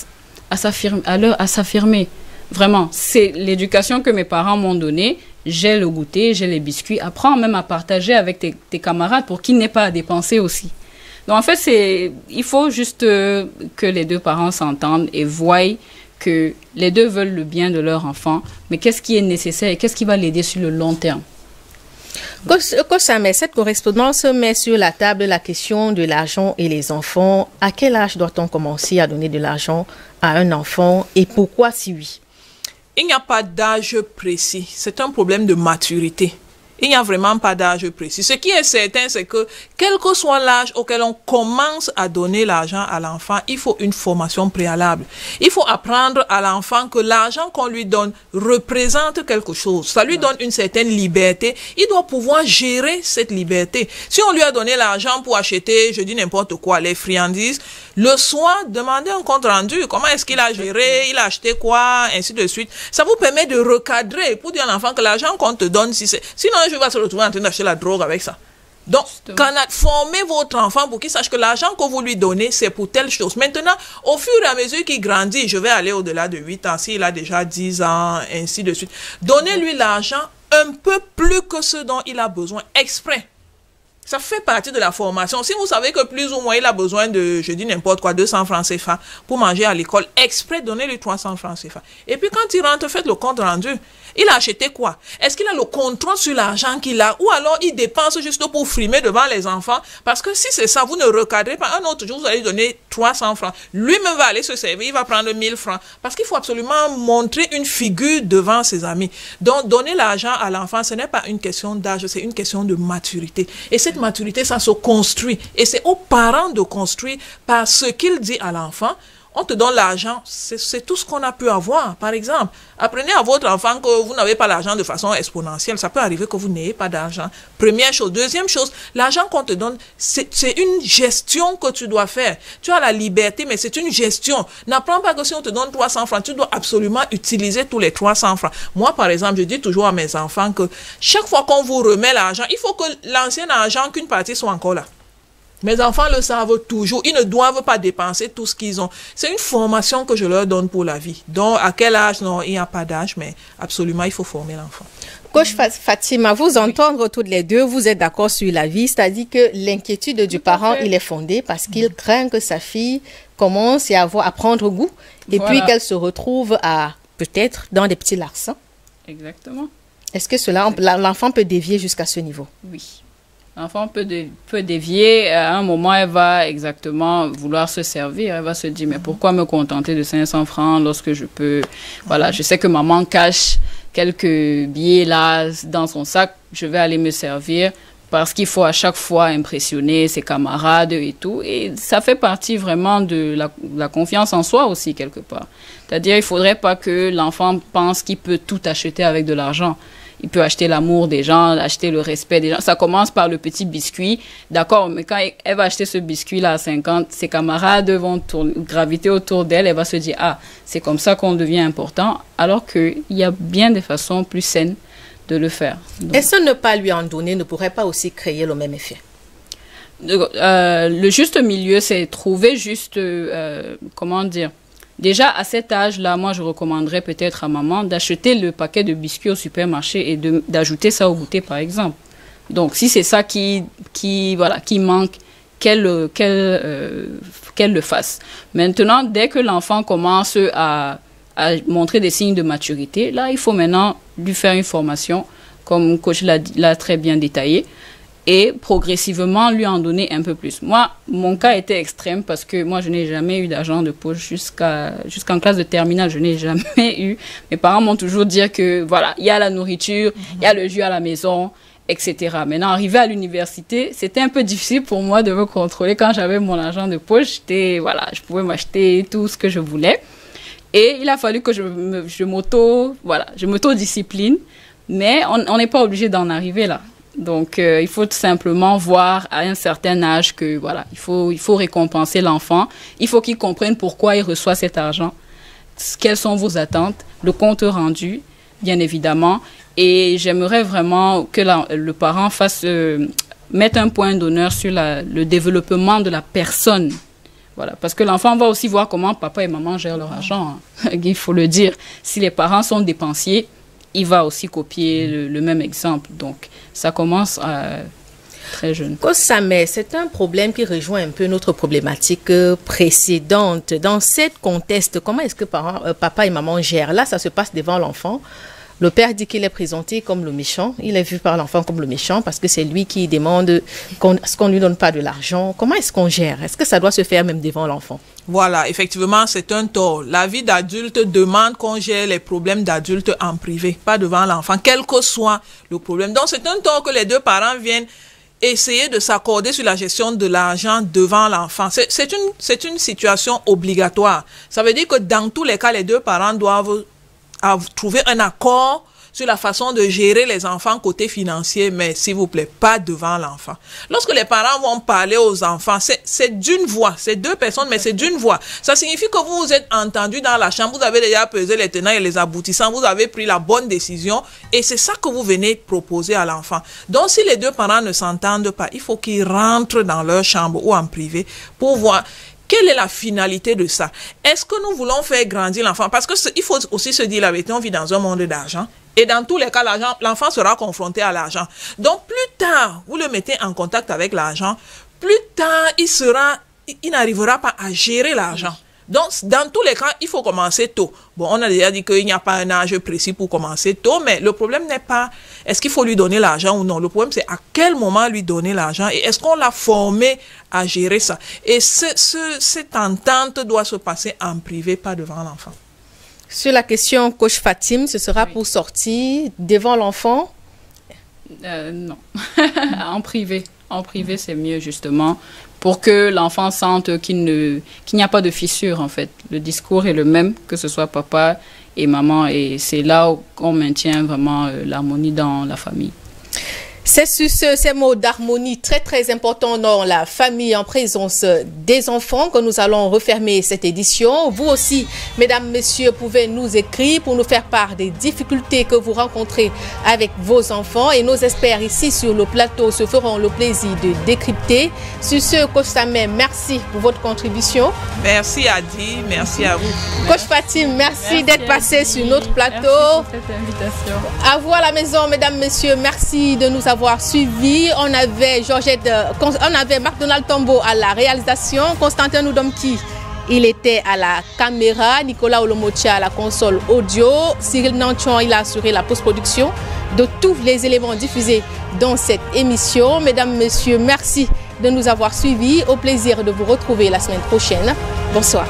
s'affirmer. Vraiment, c'est l'éducation que mes parents m'ont donnée. J'ai le goûter, j'ai les biscuits. Apprends même à partager avec tes camarades pour qu'ils n'aient pas à dépenser aussi. Donc, en fait, il faut juste que les deux parents s'entendent et voient que les deux veulent le bien de leur enfant. Mais qu'est-ce qui est nécessaire et qu'est-ce qui va l'aider sur le long terme? Cette correspondance met sur la table la question de l'argent et les enfants. À quel âge doit-on commencer à donner de l'argent à un enfant et pourquoi si oui? Il n'y a pas d'âge précis. C'est un problème de maturité. Il n'y a vraiment pas d'âge précis. Ce qui est certain, c'est que quel que soit l'âge auquel on commence à donner l'argent à l'enfant, il faut une formation préalable. Il faut apprendre à l'enfant que l'argent qu'on lui donne représente quelque chose. Ça lui donne une certaine liberté. Il doit pouvoir gérer cette liberté. Si on lui a donné l'argent pour acheter, je dis n'importe quoi, les friandises, le soir, demandez un compte rendu. Comment est-ce qu'il a géré, il a acheté quoi, ainsi de suite. Ça vous permet de recadrer pour dire à l'enfant que l'argent qu'on te donne, sinon je vais se retrouver en train d'acheter la drogue avec ça. Donc, formez votre enfant pour qu'il sache que l'argent que vous lui donnez, c'est pour telle chose. Maintenant, au fur et à mesure qu'il grandit, je vais aller au-delà de 8 ans, s'il a déjà 10 ans, ainsi de suite. Donnez-lui l'argent un peu plus que ce dont il a besoin, exprès. Ça fait partie de la formation. Si vous savez que plus ou moins il a besoin de, je dis n'importe quoi, 200 francs CFA pour manger à l'école, exprès, donnez-lui 300 francs CFA. Et puis quand il rentre, faites le compte rendu. Il a acheté quoi? Est-ce qu'il a le contrôle sur l'argent qu'il a? Ou alors il dépense juste pour frimer devant les enfants? Parce que si c'est ça, vous ne recadrez pas. Un autre jour, vous allez donner 300 francs. Lui-même va aller se servir, il va prendre 1000 francs. Parce qu'il faut absolument montrer une figure devant ses amis. Donc, donner l'argent à l'enfant, ce n'est pas une question d'âge, c'est une question de maturité. Et cette maturité, ça se construit. Et c'est aux parents de construire par ce qu'il dit à l'enfant, on te donne l'argent, c'est tout ce qu'on a pu avoir. Par exemple, apprenez à votre enfant que vous n'avez pas l'argent de façon exponentielle. Ça peut arriver que vous n'ayez pas d'argent. Première chose. Deuxième chose, l'argent qu'on te donne, c'est une gestion que tu dois faire. Tu as la liberté, mais c'est une gestion. N'apprends pas que si on te donne 300 francs, tu dois absolument utiliser tous les 300 francs. Moi, par exemple, je dis toujours à mes enfants que chaque fois qu'on vous remet l'argent, il faut que l'ancien argent, qu'une partie soit encore là. Mes enfants le savent toujours. Ils ne doivent pas dépenser tout ce qu'ils ont. C'est une formation que je leur donne pour la vie. Donc, à quel âge? Non, il n'y a pas d'âge, mais absolument, il faut former l'enfant. Coach Fatima, vous entendre toutes les deux, vous êtes d'accord sur la vie, c'est-à-dire que l'inquiétude du parent, il est fondé parce qu'il craint que sa fille commence à prendre goût et puis qu'elle se retrouve à peut-être dans des petits larcins. Exactement. Est-ce que l'enfant peut dévier jusqu'à ce niveau? Oui. L'enfant peut dévier. À un moment, elle va exactement vouloir se servir. Elle va se dire, mais pourquoi me contenter de 500 francs lorsque je peux... Voilà, je sais que maman cache quelques billets là dans son sac. Je vais aller me servir parce qu'il faut à chaque fois impressionner ses camarades et tout. Et ça fait partie vraiment de la confiance en soi aussi, quelque part. C'est-à-dire, il ne faudrait pas que l'enfant pense qu'il peut tout acheter avec de l'argent. Il peut acheter l'amour des gens, acheter le respect des gens. Ça commence par le petit biscuit. D'accord, mais quand elle va acheter ce biscuit-là à 50, ses camarades vont graviter autour d'elle. Elle va se dire, ah, c'est comme ça qu'on devient important. Alors qu'il y a bien des façons plus saines de le faire. Est-ce que ne pas lui en donner ne pourrait pas aussi créer le même effet? Le juste milieu, c'est trouver juste, comment dire, déjà, à cet âge-là, moi, je recommanderais peut-être à maman d'acheter le paquet de biscuits au supermarché et d'ajouter ça au goûter, par exemple. Donc, si c'est ça qui manque, qu'elle le fasse. Maintenant, dès que l'enfant commence à montrer des signes de maturité, là, il faut maintenant lui faire une formation, comme coach l'a très bien détaillé, et progressivement lui en donner un peu plus. Moi, mon cas était extrême parce que moi, je n'ai jamais eu d'argent de poche jusqu'en classe de terminale. Je n'ai jamais eu. Mes parents m'ont toujours dit que, voilà, il y a la nourriture, il y a le jus à la maison, etc. Maintenant, arrivé à l'université, c'était un peu difficile pour moi de me contrôler. Quand j'avais mon argent de poche, je pouvais m'acheter tout ce que je voulais. Et il a fallu que je m'auto-discipline. Mais on n'est pas obligé d'en arriver là. Donc, il faut tout simplement voir à un certain âge que, voilà, il faut récompenser l'enfant. Il faut qu'il comprenne pourquoi il reçoit cet argent. Quelles sont vos attentes? Le compte rendu, bien évidemment. Et j'aimerais vraiment que le parent mette un point d'honneur sur le développement de la personne. Voilà, parce que l'enfant va aussi voir comment papa et maman gèrent leur argent. Hein. Il faut le dire. Si les parents sont dépensiers, il va aussi copier le même exemple. Donc, ça commence très jeune. Kosameh, c'est un problème qui rejoint un peu notre problématique précédente. Dans cette contexte, comment est-ce que papa et maman gèrent? Là, ça se passe devant l'enfant. Le père dit qu'il est présenté comme le méchant. Il est vu par l'enfant comme le méchant parce que c'est lui qui demande qu'on ne lui donne pas de l'argent. Comment est-ce qu'on gère? Est-ce que ça doit se faire même devant l'enfant? Voilà, effectivement, c'est un tort. La vie d'adulte demande qu'on gère les problèmes d'adultes en privé, pas devant l'enfant, quel que soit le problème. Donc, c'est un tort que les deux parents viennent essayer de s'accorder sur la gestion de l'argent devant l'enfant. C'est une situation obligatoire. Ça veut dire que dans tous les cas, les deux parents doivent trouver un accord sur la façon de gérer les enfants côté financier, mais s'il vous plaît, pas devant l'enfant. Lorsque les parents vont parler aux enfants, c'est d'une voix, c'est deux personnes, mais c'est d'une voix. Ça signifie que vous vous êtes entendus dans la chambre, vous avez déjà pesé les tenants et les aboutissants, vous avez pris la bonne décision, et c'est ça que vous venez proposer à l'enfant. Donc, si les deux parents ne s'entendent pas, il faut qu'ils rentrent dans leur chambre ou en privé pour voir quelle est la finalité de ça. Est-ce que nous voulons faire grandir l'enfant? Parce que il faut aussi se dire la vérité, on vit dans un monde d'argent. Et dans tous les cas, l'enfant sera confronté à l'argent. Donc, plus tard, vous le mettez en contact avec l'argent, plus tard, il n'arrivera pas à gérer l'argent. Donc, dans tous les cas, il faut commencer tôt. Bon, on a déjà dit qu'il n'y a pas un âge précis pour commencer tôt, mais le problème n'est pas est-ce qu'il faut lui donner l'argent ou non. Le problème, c'est à quel moment lui donner l'argent et est-ce qu'on l'a formé à gérer ça. Et cette entente doit se passer en privé, pas devant l'enfant. Sur la question, coach Fatim, ce sera pour sortir devant l'enfant? Non, en privé. En privé, c'est mieux, justement, pour que l'enfant sente qu'il n'y a pas de fissure, en fait. Le discours est le même, que ce soit papa et maman, et c'est là qu'on maintient vraiment l'harmonie dans la famille. C'est sur ces mots d'harmonie très importants dans la famille en présence des enfants que nous allons refermer cette édition. Vous aussi, mesdames, messieurs, pouvez nous écrire pour nous faire part des difficultés que vous rencontrez avec vos enfants. Et nos experts ici sur le plateau se feront le plaisir de décrypter. Sur ce, Coach Samet, merci pour votre contribution. Merci Adi, merci à vous. Coach Fatim, merci d'être passé sur notre plateau. Merci pour cette invitation. À vous à la maison, mesdames, messieurs, merci de nous avoir suivis. On avait Marc-Donald Tombo à la réalisation, Constantin Noudomki, il était à la caméra, Nicolas Olomotia à la console audio, Cyril Nanchon, il a assuré la post-production de tous les éléments diffusés dans cette émission. Mesdames, messieurs, merci de nous avoir suivis. Au plaisir de vous retrouver la semaine prochaine. Bonsoir.